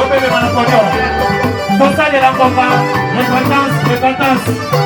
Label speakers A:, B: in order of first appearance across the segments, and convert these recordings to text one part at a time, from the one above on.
A: bébé Manakodio. Pour ça, il est là, papa. Repentance.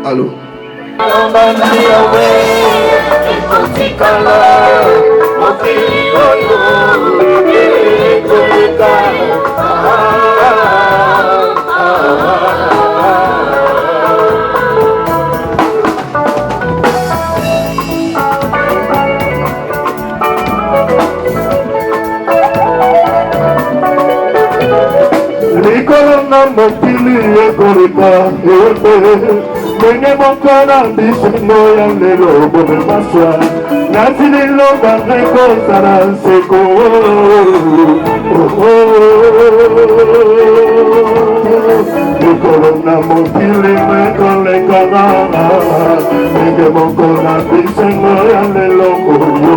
B: Allô. Nikolona mokili ekoleka Menge mokona bisingo ya lelo bome maswa Nasililo bareko sana seko Nikolona mokili ekoleka Menge mokona bisingo ya lelo bome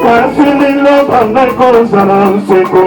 B: Nasililo bareko sana seko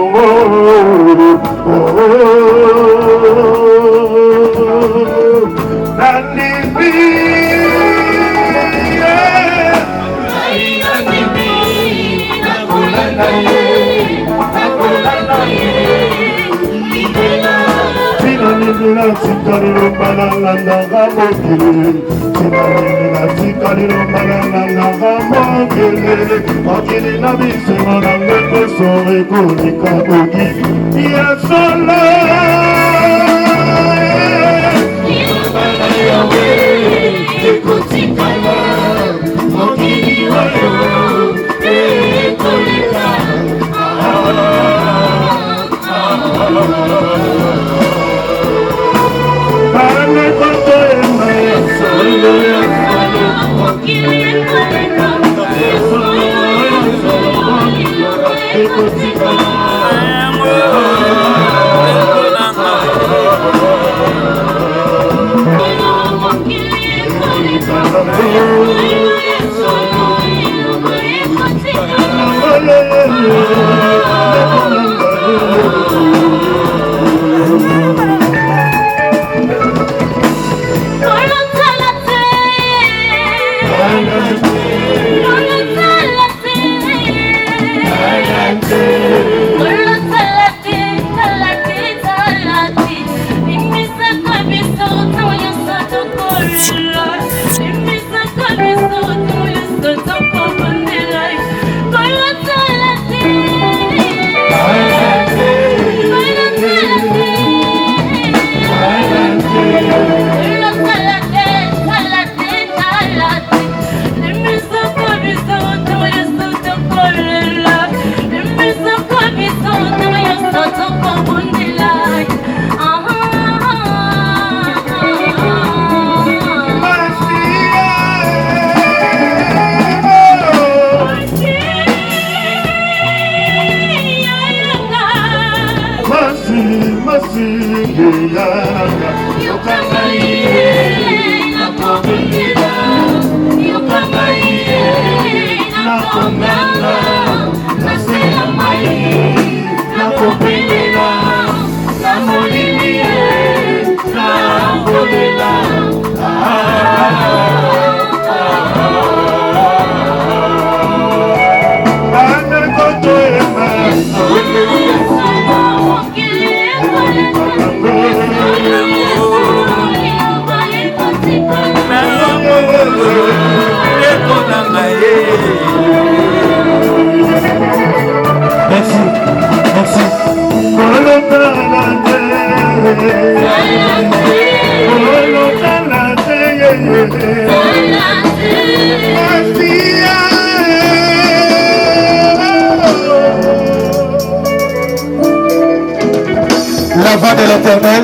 C: l'éternel.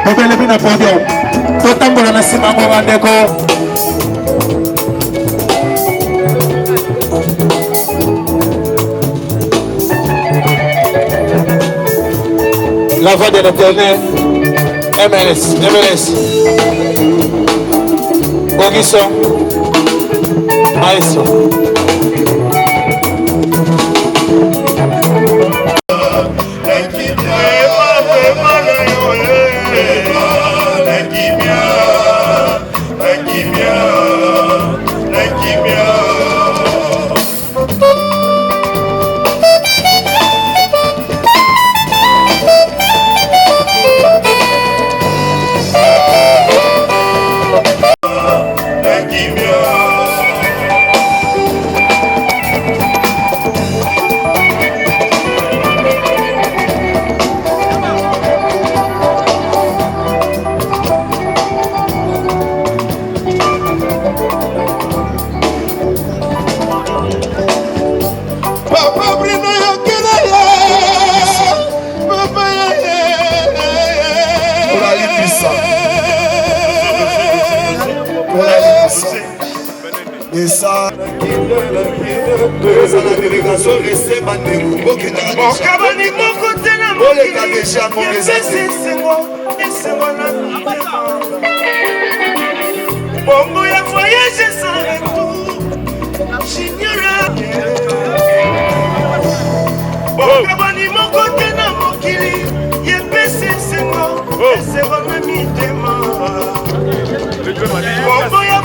C: Vous pouvez lever le podium. Tout le temps, vous avez un la voix de l'éternel. MLS. Augusto. Maestro.
D: Et ça, la délégation restée bandez-vous.
E: Bongo ya voyage sans retour. J'ignore. Bongo bani moko tena mokili. Yepese sengo. Esero na mitema. Bongo ya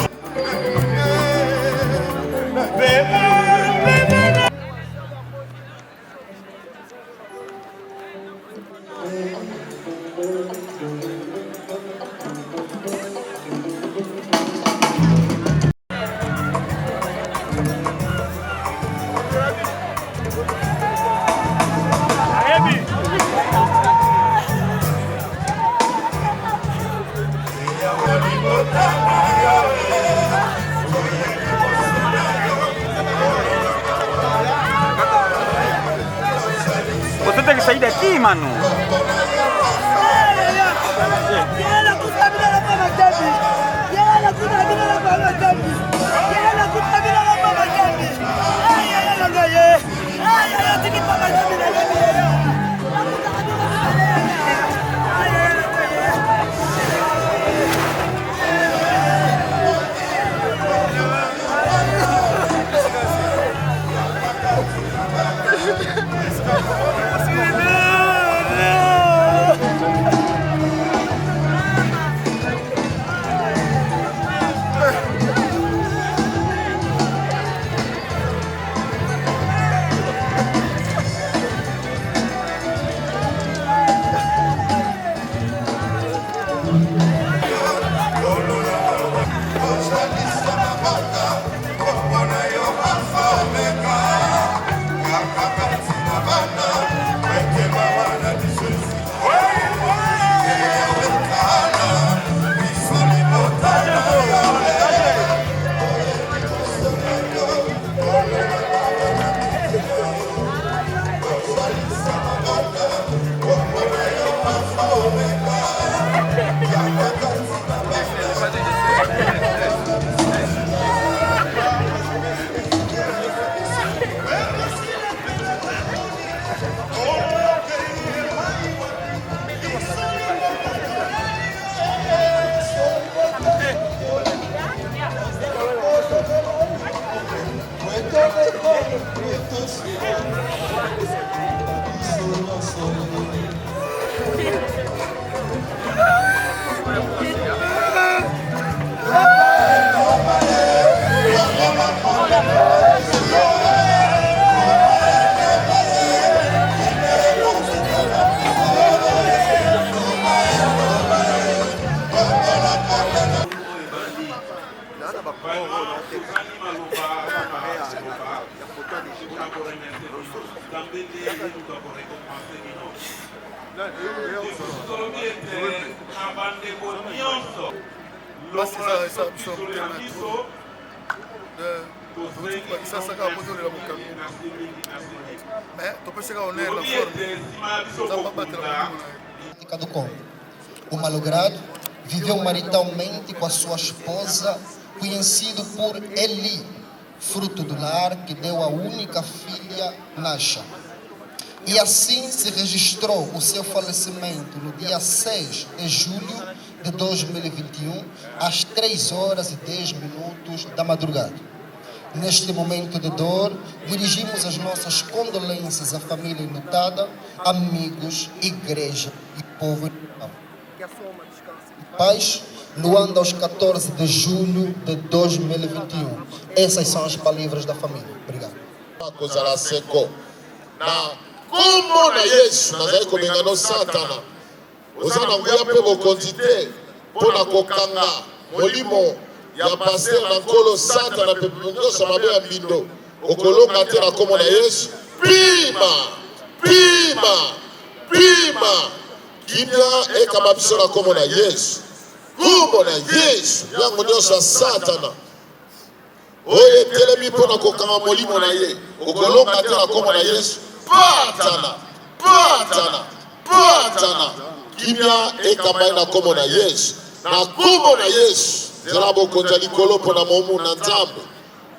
F: Você que sair daqui, mano.
D: mais tu peux se on est la forme. Ça va battre la
G: do Congo. O malogrado viveu maritalmente com a sua esposa, conhecido por Eli, fruto do lar que deu a única filha, Nasha. E assim se registrou o seu falecimento no dia 6 de julho de 2021, às 3h10 da madrugada. Neste momento de dor, dirigimos as nossas condolências à família enlutada, amigos, igreja e povo irmão. Paz, Luanda, aos 14 de julho de 2021. Essas são as palavras da família. Obrigado.
B: Kombo na Yesu nazali kobenga no Satana oza na nguya mpe bokonzi te mpo na kokanga molimo ya paster na nkolo Satana mpe nyonso mabe ya mbindo okolonga te na kombo na Yesu. Pima pima pima kimia ekamba biso na kombo na Yesu. Kombo na Yesu yango nyonso ya Satana oyo etelemi mpo na kokanga molimo na ye okolonga te na kombo na Yesu. Patana, patana, patana. Kimia ekamba na kombo na Yesu. Na kombo na Yesu. Zela bokonza likolo pona momu na Nzambe.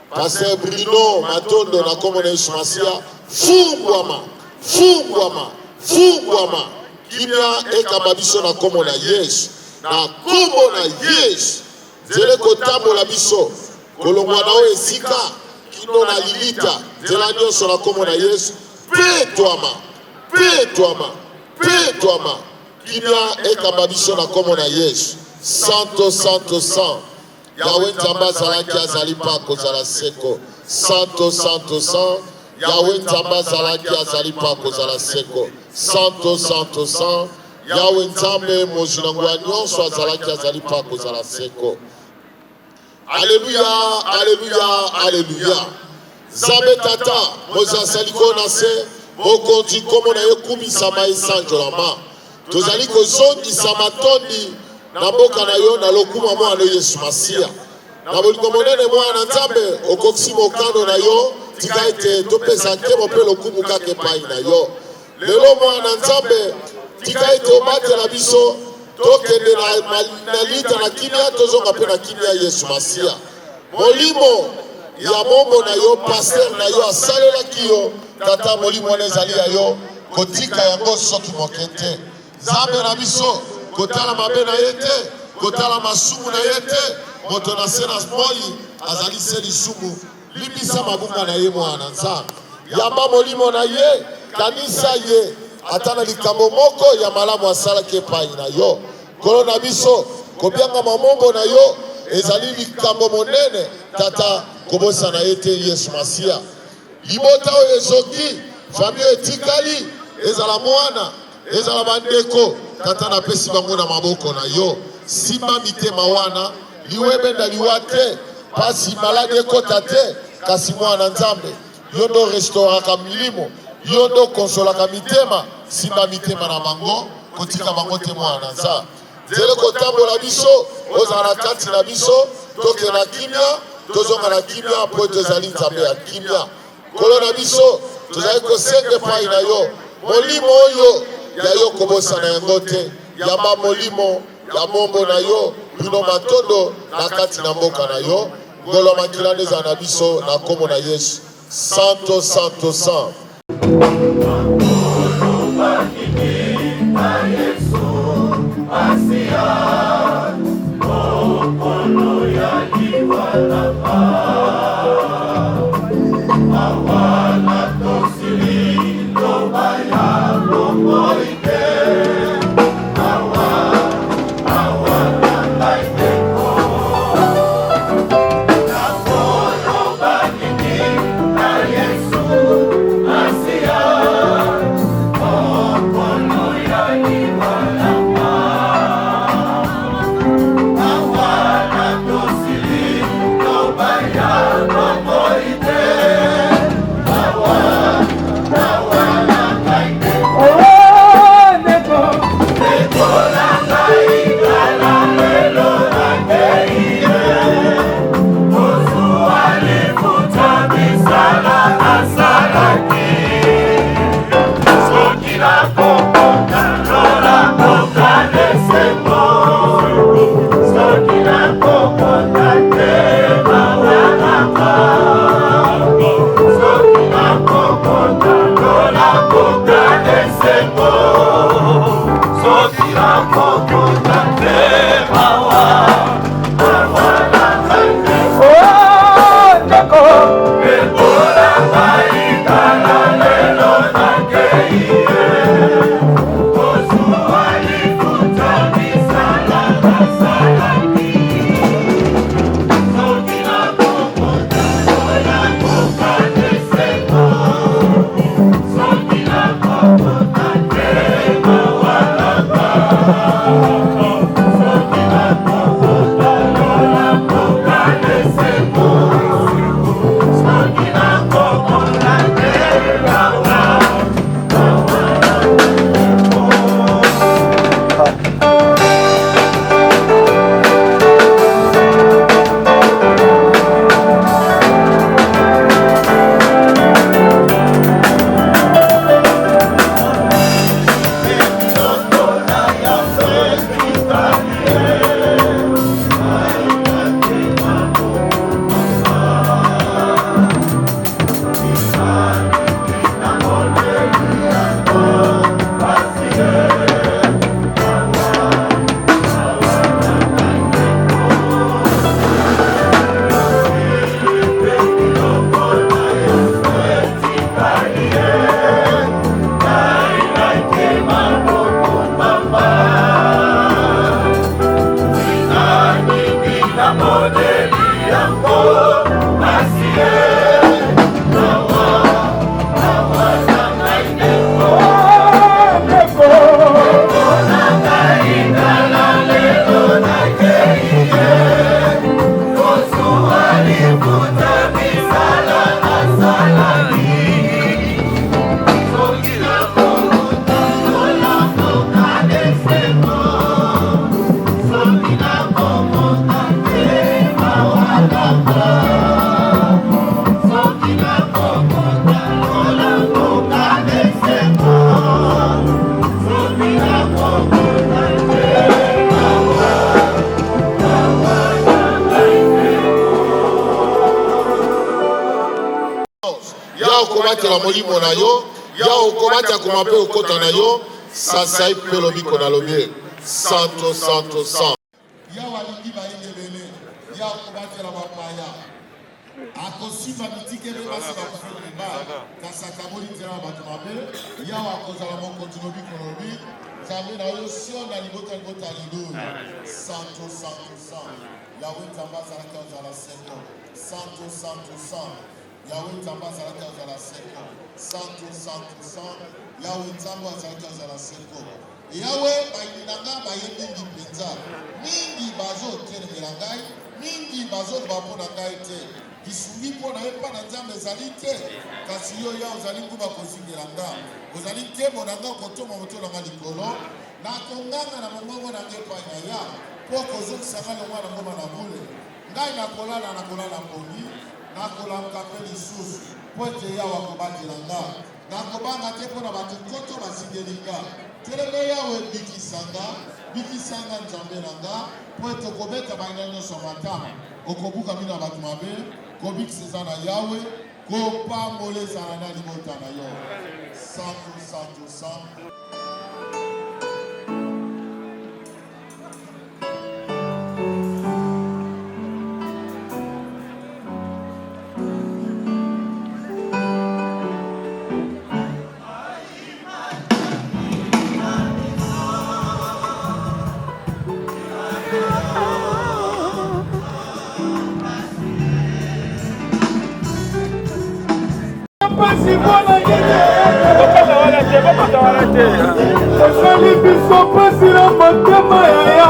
B: Pasteur Bruno Matondo na kombo na Yesu Masia. Fungwama, fungwama, fungwama. Kimia ekamba biso na kombo na Yesu. Na kombo na Yesu. Zele kotambola biso. Kolongwa na o esika. Kino na lilita. Zela nyonso na kombo na Yesu. Petwama, petwama, petwama. Kimia ekamba biso na kombo na Yesu. Santo, santo, santo. Yahweh Nzamba zalaki azali pa kozala seko. Santo, santo, santo. Yahweh Nzamba zalaki azali pa kozala seko. Santo, santo, santo. Yahweh Nzambe mojinangwa nyonso azalaki azali pa kozala seko. Alléluia, alléluia, alléluia. Nzambe tata mozasali kona se mokonzi komo na yokumisama esanjolama tozali kozongisa matondi na mboka na yo na lokuma mwana Yesu Masia na bolingo monene mwana Nzambe okokisi mokano na yo tika ete topesa nkemo mpe lokumu kaka epai na yo lelo mwana Nzambe tika ete obatela biso tokende na lita na kimia tozonga mpe na kimia Yesu Masia molimo ya mombo na yo pasteur na yo asalelaki yo tata molimo ezali ya yo kotika yango soki moke te Nzambe na biso kotala mabe na ye te kotala masumu na ye te moto na se na moi azali se lisumu libisa mabunga na ye mwana Nzambe yamba molimo na ye kanisa ye ata na likambo moko ya malamu asalaki epai na yo kolo na biso kobianga mamombo na yo ezali likambo monene tata kobosa na ete Yesu Masia libota oyo ezoki famille etikali ezala mwana ezala bandeko tata napesi bango na maboko na yo simba mitema wana liwebenda liwa te pasi maladi ekota te kasi mwana Nzambe yo ndo restauraka milimo yo ndo konsolaka mitema simba mitema na bango kotika bango te mwana Nzambe zele kotambola biso ozala na kati na biso toke na kimia tozonga na kimia po tozali Nzambe ya kimia kolo na biso tozali kosenga epai na yo molimo oyo ya yo kobosa na yango te yamba molimo ya mombo na yo bino matondo na kati na mboka na yo ngolo makila neza na biso na kombo na Yesu santo santo santo kobatela molimo na yo, ya okobatela kumape okota na yo, sasa ipelo biko na lobi. Santo, santo, santo. Ya walingi ba yebele, ya okobatela bapaya. Akosiba mitike be basi ba kufiba, kasaka moli tera bato mabe, ya wakozala moko tinobi konobi. Santo, santo, santo. Yahweh tambaza la cause à la seko. Santo, santo, santo. Yahweh tambaza la cause à la seko. Santo, santo, santo. Yahweh tambaza la cause à la seko. Yahweh bayinanga bayebingi penza. Mingi bazo tere melangai. Mingi bazo bapona ngai te. Kisumi pona epa na nzambe ezali te. Kasi yo ya ozali nguba kozingelanga. Ozali te monanga kotoma moto na likolo. Na konganga na mongongo na ngepa ya. Poko zoki sakale mwana ngoma na bule. Ngai na kolala mbongi. Na kolamka pe lisusu. Poete yawa kobatilanga. Na kobanga te pona batu koto basingelinga. Telele yawe bikisanga nzambe nanga. Poete kobeta baina nyoso matama. Okobuka mina batu mabe. Kobikisa na yawe. Kopamboleza na libota na yo. Santo, santo, santo.
E: Osali biso pasi na motema ya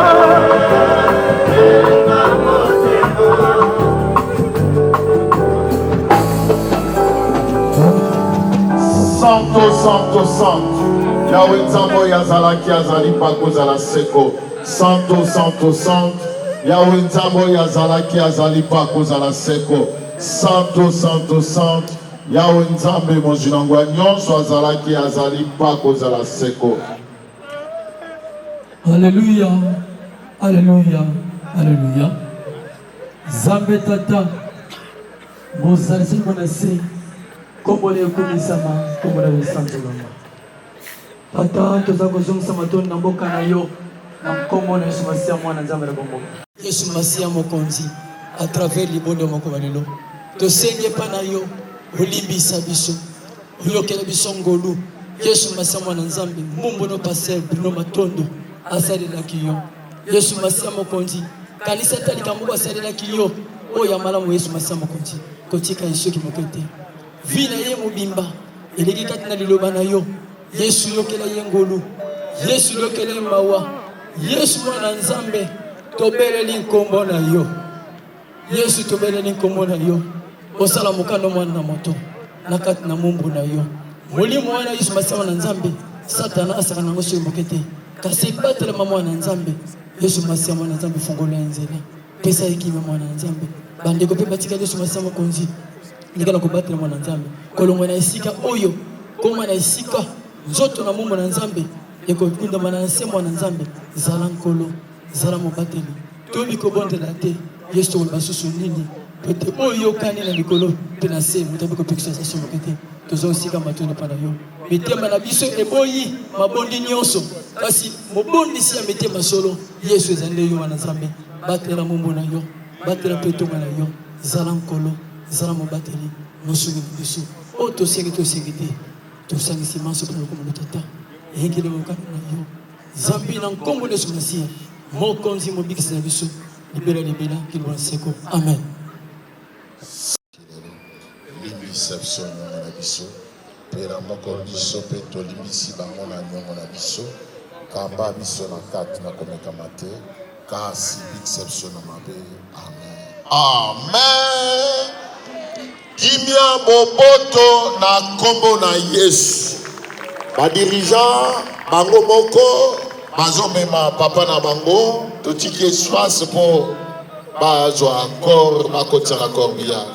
B: Santo, santo, santo. Yahweh nzambo yazalaki azali pakozala seko. Santo, santo, santo. Yahweh nzambo yazalaki azali pakozala seko. Santo, santo, santo. Yahweh nzambe mojinangwa nyonso azalaki azali pakozala seko.
H: Alléluia, alléluia, alléluia. Zambe tata, mozalisi monase, kombo le kumisama, kombo le santo lama. Tata, toza kozongisa matoni na mboka na yo, na kombo na Yesu Masia mwana nzambe na kombo. Yesu Masia mokonzi, à travers libondo moko balelo. Tosenge pa na yo, olimbisa biso, oyokela biso ngolu. Yesu Masia mwana nzambe, mumbo no passer, Bruno Matondo. Asalelaki yo Yesu Masia mokonzi kanisa talika moko asalelaki yo oya malamu Yesu Masia mokonzi kotika Yesu kimokete vina ye mobimba eleki kati na liloba na yo Yesu yokela ye ngolu Yesu yokela ye mawa Yesu mwana nzambe tobeleli nkombo na yo Yesu tobeleli nkombo na yo osala mokano mwana na moto na kati na mumbu na yo molimo wana Yesu Masia mwana nzambe Satana asaka nango so mokete kasi batela mwana nzambe Yesu Masia mwana nzambe fungola nzela pesa hekima mwana nzambe bandeko pe batika Yesu Masia mokonzi ndikana kubatela mwana nzambe kolongo na esika oyo koma na esika nzoto na mumo na nzambe ekokunda mana se mwana nzambe zala nkolo zala mobateli tobi ko bondela te Yesu ko basusu nini pete oyo kani na likolo pe na se mutabi ko pekisa sa somokete tozo sika matone pana yo mitema na biso eboyi mabondi nyonso kasi mobondisi ya mitema solo Yesu ezande yo wana nzambe batela mumbo na yo batela petonga na yo zala nkolo zala mobateli nosungi biso o tosengi te tosangisi manso pona lokomo tata engele mokano na yo zambi na nkombo na Yesu Masia mokonzi mobikisa na biso libela kilwa seko amen.
B: Limbisation na biso pera moko biso pe tolimbisi bango na nyongo na biso kamba biso na kati na komekama te kasi exception na mabe amen amen. Kimia boboto na kombo na Yesu badirigant bango moko bazomema papa na bango totiki espace po bazwa encore bakotia na korbia.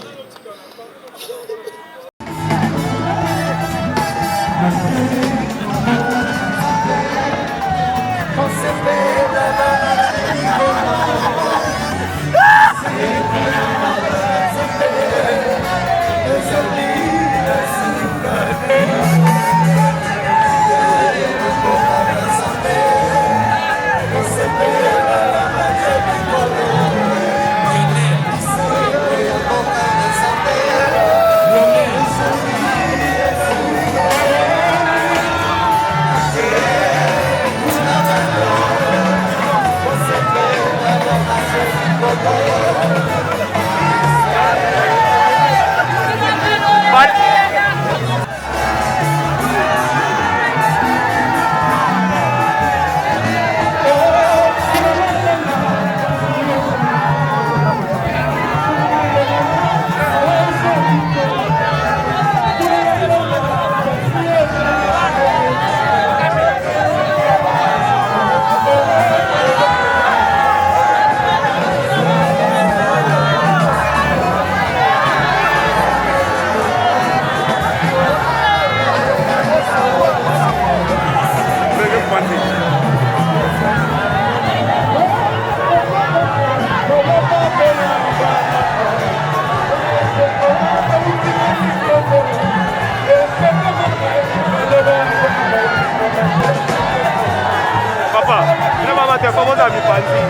F: Boza mipanzi.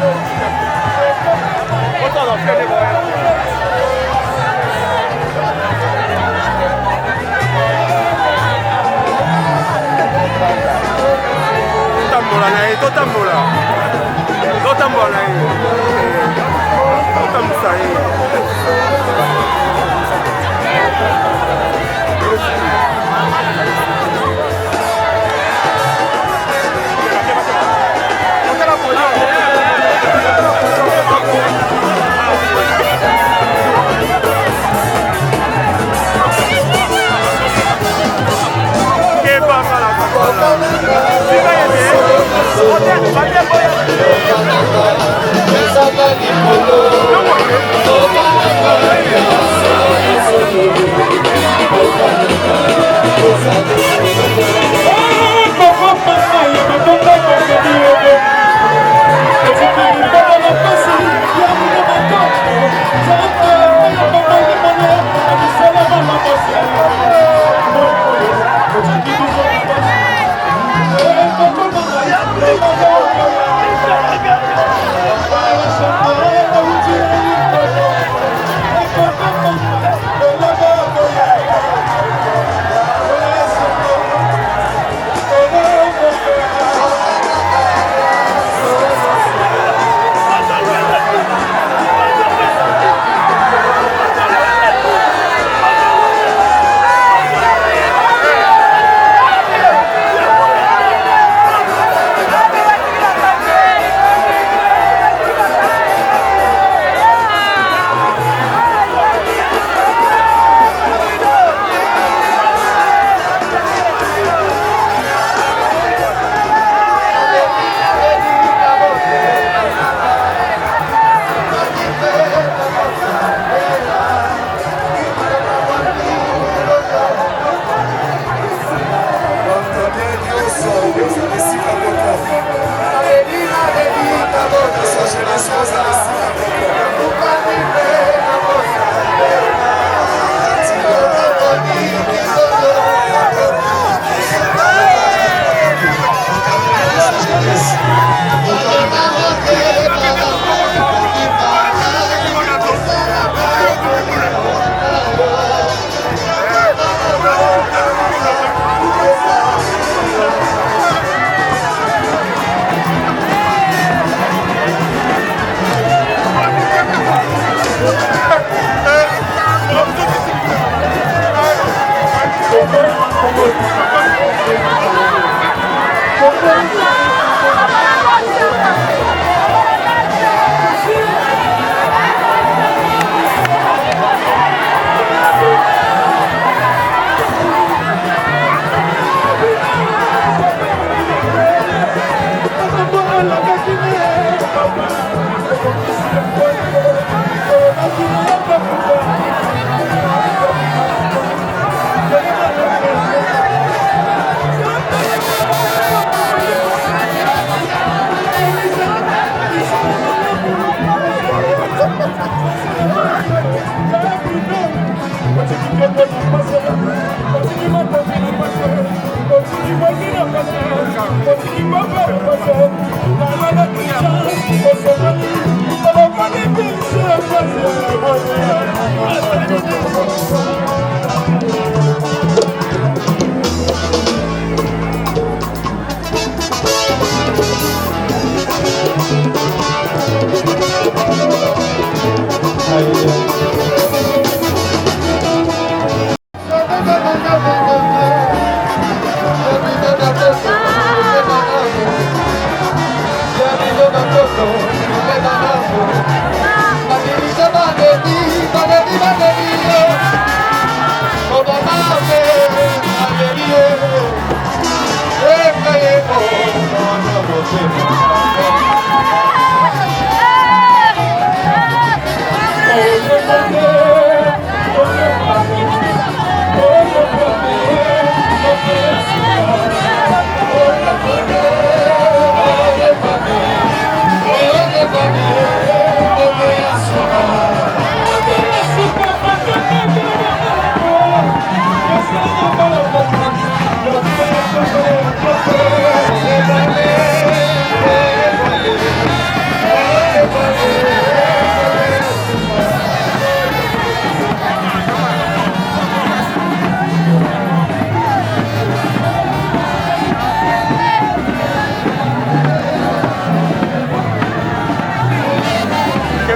F: Boza na fele boye. Totambola na ye, totambola. Totambola na ye. Totambusa ye.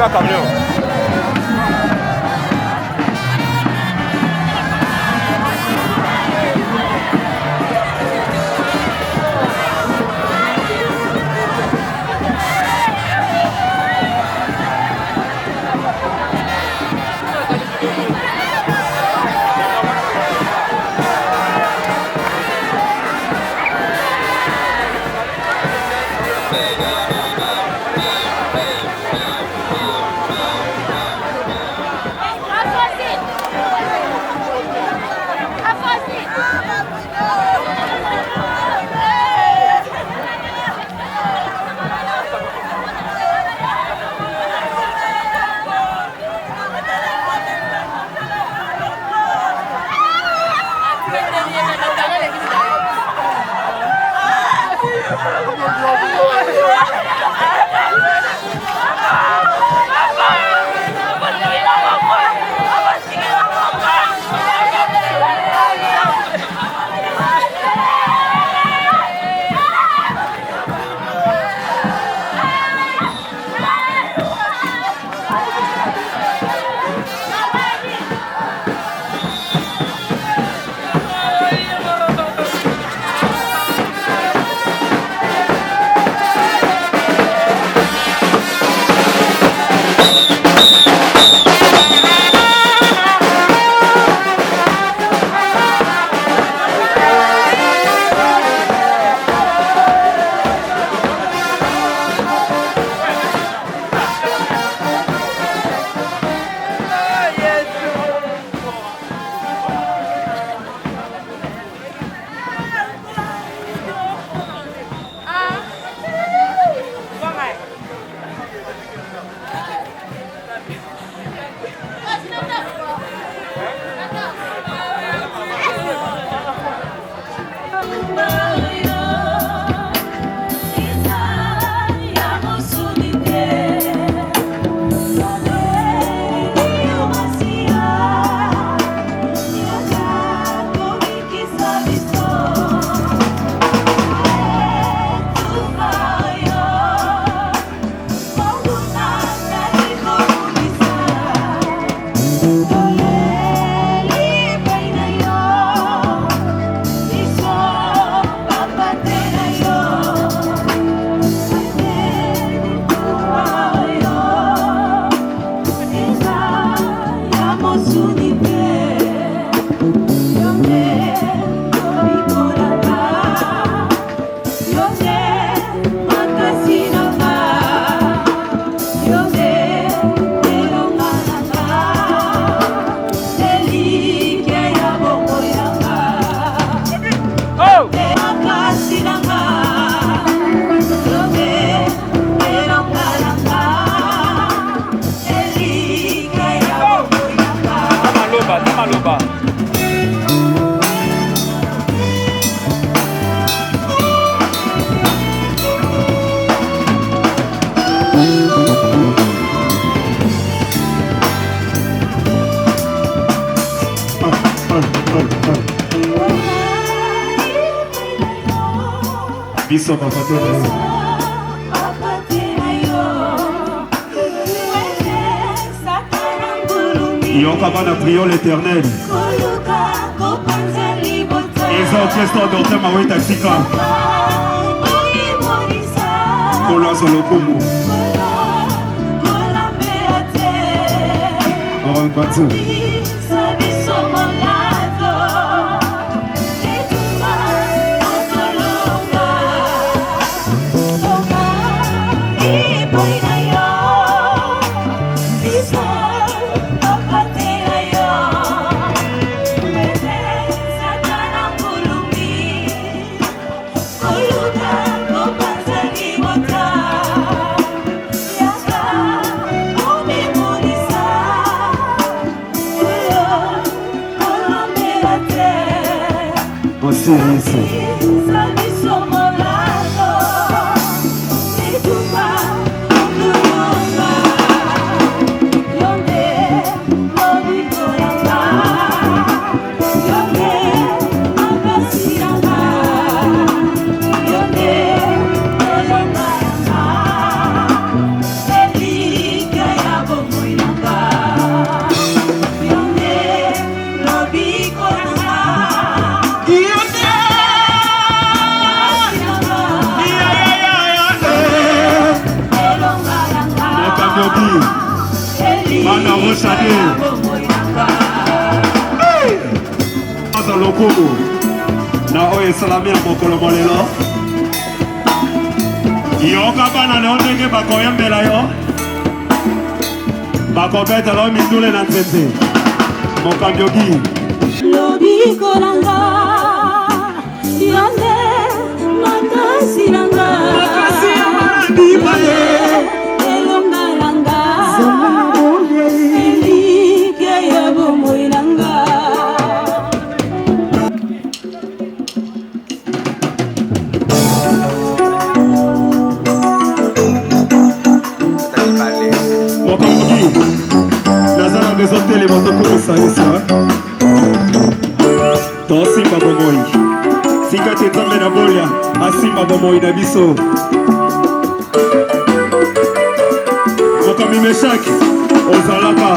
F: Benga camion.
C: Biso Yoka bana prions l'Éternel. Les orchestres d'Ortem Maweta Tika. Kola Solokumu. Oran Batsu. Rochadier. Aza lokumu. Na oye salami ya mokolo molelo. Yoka bana leo ndenge bakoyembela yo. Bakobeta lo mindule na nzete. Mokambiogi.
I: Lobi kolanga. Yonde makasi nanga.
C: Makasi ya marandi baye.
I: Elonga langa. Elike ya bomoi nanga.
C: Nazana bezotele motokosa yesa. Tosimba bomoi. Sika tetambe na bolia. Asimba bomoi na biso. Mokami meshaki. Ozalaka.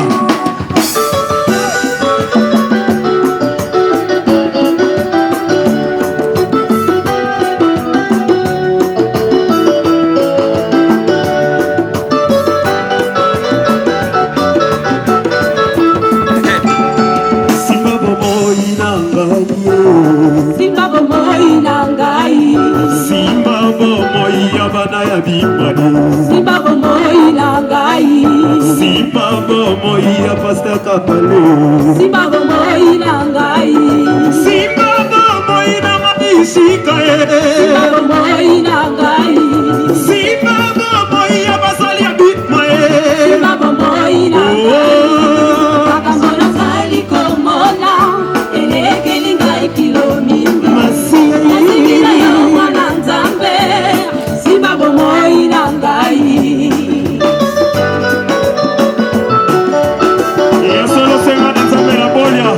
I: Simba bomoi nangai.
C: Simba bomoi yabana ya bimani.
I: Simba bomoi nangai.
C: Simba bomoi ya Pastor Kapale.
I: Simba bomoi nangai.
C: Simba bomoi na mabishika ye.
I: Simba bomoi nangai.
C: Simba bomoi ya basali ya bimani.
I: Simba bomoi nangai. Akambona sali komona. Elekeli ngai kilo mingi. Nasikila yo mwana nzambe. Simba bomoi nangai.
C: Ya solo senga na nzambe na bolia.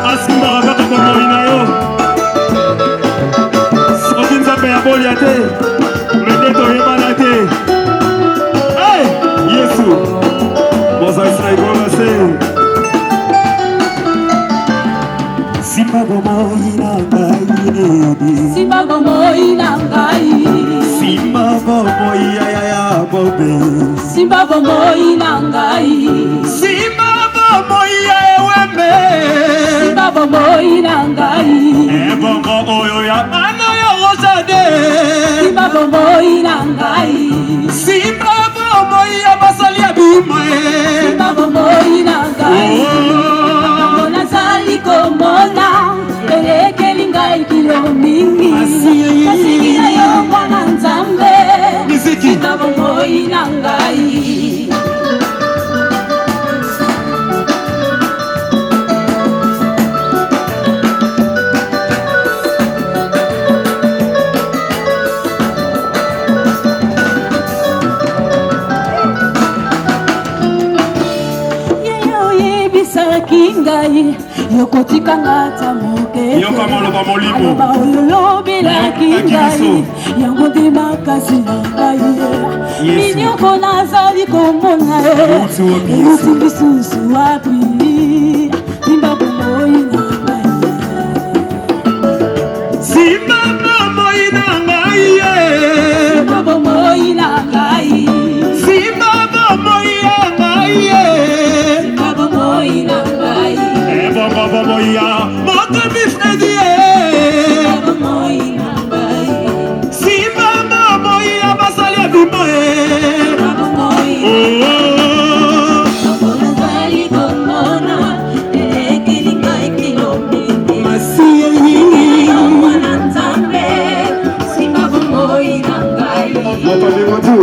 C: Asimba kaka bomoi na yo. Soki nzambe ya bolia te. Medeto yebana te. Hey! Yesu. Moza Israel goma se. Simba bomoi nangai.
I: Simba bomoi nangai.
C: Simba bomoi ya bobe.
I: Simba bomoi nangai.
C: Simba bomoi ya wembe.
I: Simba bomoi nangai.
C: Ebongo oyo ya ano ya Rochade.
I: Simba bomoi nangai.
C: Simba bomoi ya basali ya bimae.
I: Simba bomoi nangai. Mona sali komona. Elekeli ngai kilo mingi. Nasikila yo mwana nzambe. Simba bomoi nangai. Ngai yokotika ngata moke
C: yoka maloba molimo
I: aloba oyolobelaki ngai yango nde makasi na ngai minyoko nazali komona euti lisusu wapi simba bomoi na ngai
C: simba bomoi na ngai
I: simba bomoi na ngai
C: simba bomoi na ngai
I: simba bomoi na ngai
C: Baba boya, moto bifedie.
I: Simba bomoi na ngai.
C: Simba boya basali abimae.
I: Simba bomoi. Nakona zali komona, elekeli ngai kilo mingi. Nasikila yo mwana nzambe. Simba bomoi na ngai.
C: Moto bimotu.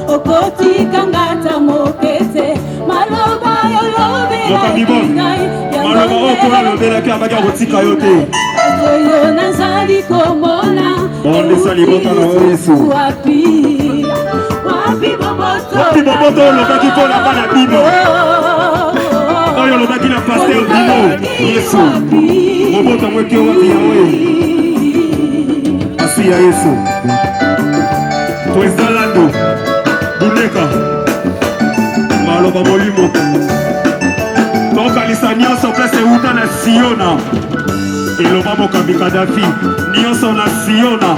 I: Okotika ngata mokete maloba yolobelaki ngai
C: maloba okola lobelaki abaki akotika yo te
I: oyo nazali komona
C: ondesali botana o Yesu
I: wapi boboto
C: olobaki mpona bana bino oyo olobaki na paster bino Yesu boboto mweki wapi yawe asi ya Yesu Président Lando Buneka maloba molimo tokanisa nyonso place euta na Siona eloba mokambi Kadafi nyonso na Siona.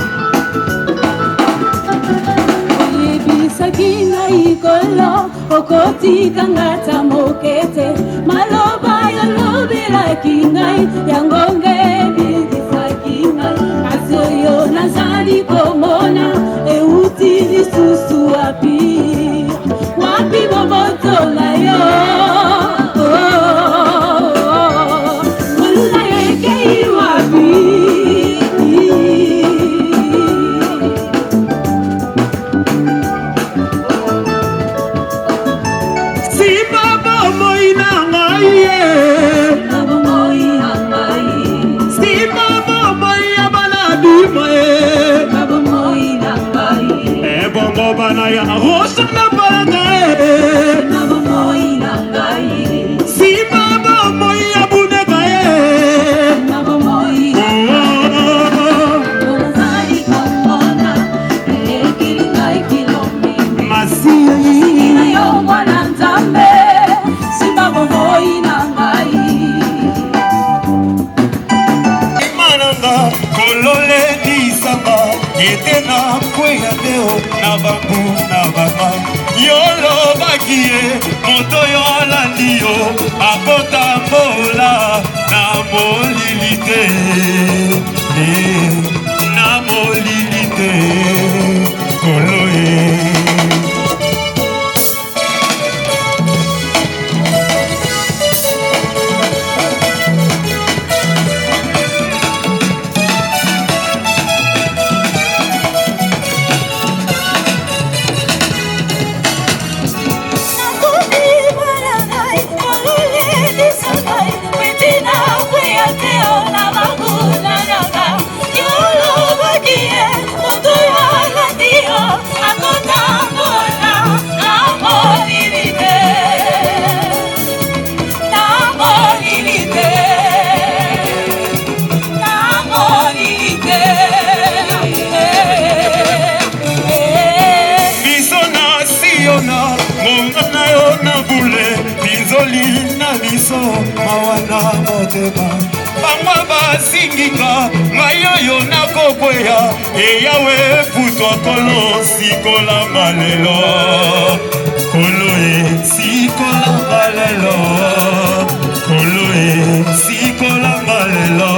I: Oyebisaki ngai kolo okotika ngata mokete maloba yolobelaki ngai yango ngebikisaki ngai kasi oyo nazali komona euti lisusu wapi boboto na yo molula yekei wapi
C: Banaya rosa na bangae
I: nabo moi nangai
C: si baba moi abunekae
I: nabo moi nazali komona ekilingai kilomi
C: masi
I: na yo mwana nzambe si baba moi nangai
C: imananga kolole disanga etena kweya deo na bangu na baba yolo bakie moto yo alandi yo akotambola na molilite na molilite koloe mawana motema bangwa basingika ngai oyo nakokweya eyawe putwa kolo sikola malelo kolo e sikola malelo kolo e sikola malelo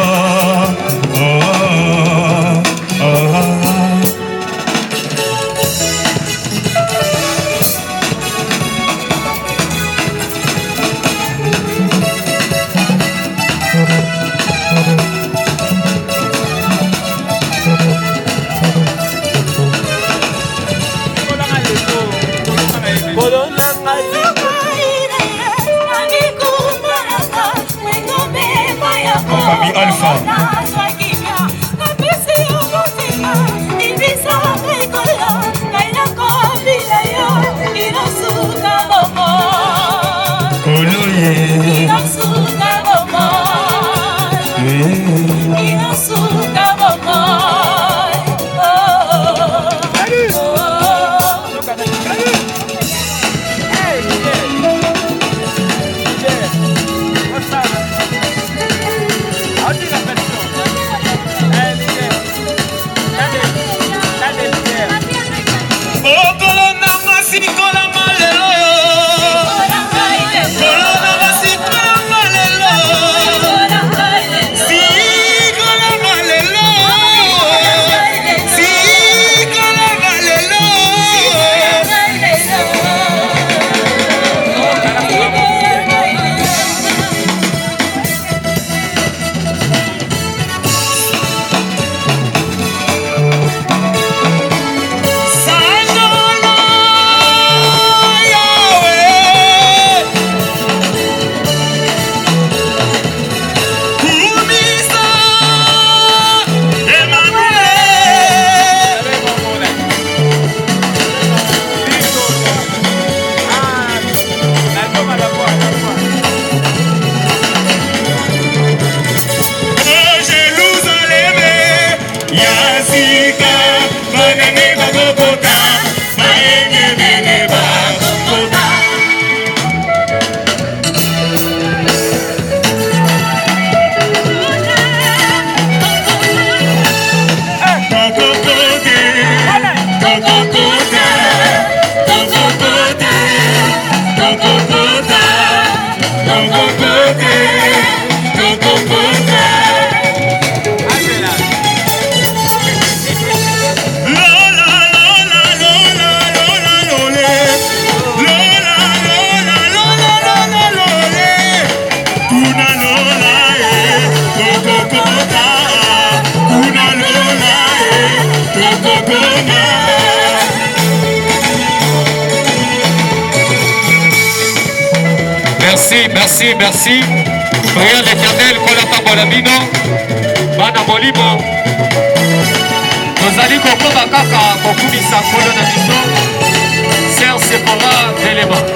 J: merci. Prions l'Éternel pour la Tabolamino. Bana Molimo. Nous allons kaka kokumisa kolo na biso. Serge Sephora Velema.